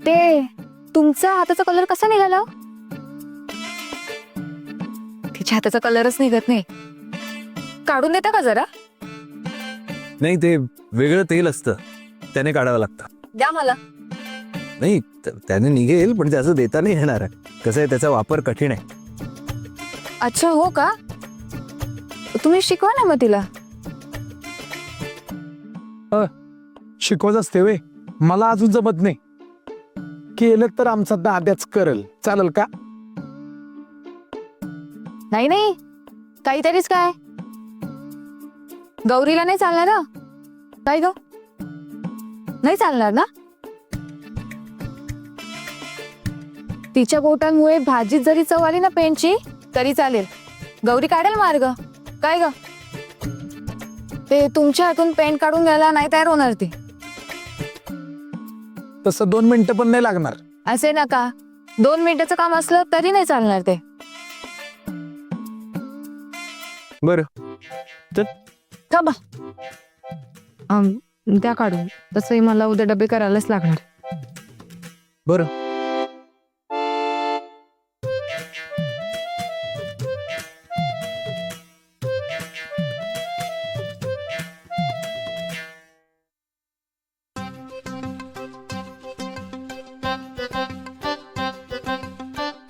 ते तुमचा हाताचा कलर कसा निघाला? तिच्या हाताचा कलरच निघत नाही. काढून देता का जरा? नाही, ते वेगळं तेल असतं, त्याने काढावं लागतं. द्या मला. नाही, त्याने निघेल, पण त्याचं देता नाही येणार आहे. कसं आहे, त्याचा वापर कठीण आहे. अच्छा, हो का? तुम्ही शिकवा ना मग तिला. शिकवत असते वे, मला अजून जमत नाही. केलं तर आमचा दाद्याच करल, चालेल का? नाही नाही, काहीतरीच काय. गौरीला नाही चालणार ना? काय ग, नाही चालणार ना? तिच्या बोटांमुळे भाजीत जरी चव आली ना पेंटची तरी चालेल. गौरी काढेल मार्ग. काय ग, ते तुमच्या हातून पेंट काढून घ्यायला नाही तयार होणार ती. तसं 2 मिनिटं पण नाही लागणार. असे नका, 2 मिनिटाचं काम असलं तरी नाही चालणार ते. बरं, थांबा, त्या काढून. तसंही मला उद्या डबे करायलाच लागणार. बरं.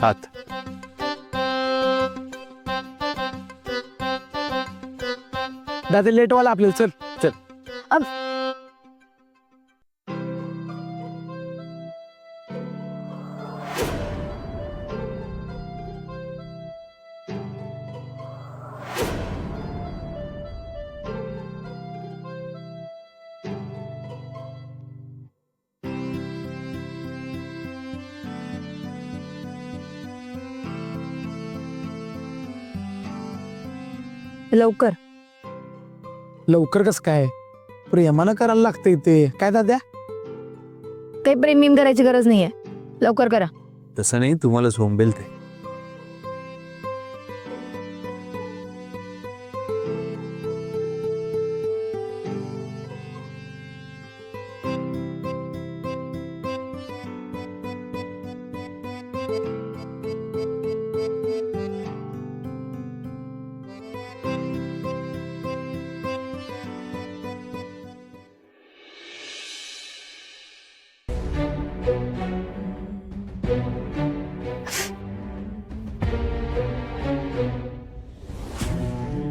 हात. दादा लेट वाला आपल्याला, चल चल. लवकर. लवकर कस काय? प्रेमानं करायला लागतंय ते. काय दाद्या? काही प्रेम करायची गरज नाहीये. लवकर करा. तसं नाही, तुम्हाला झोंबेल ते.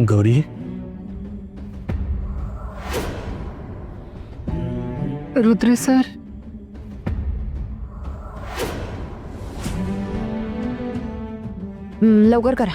गौरी, रुद्र सर, लवकर करा.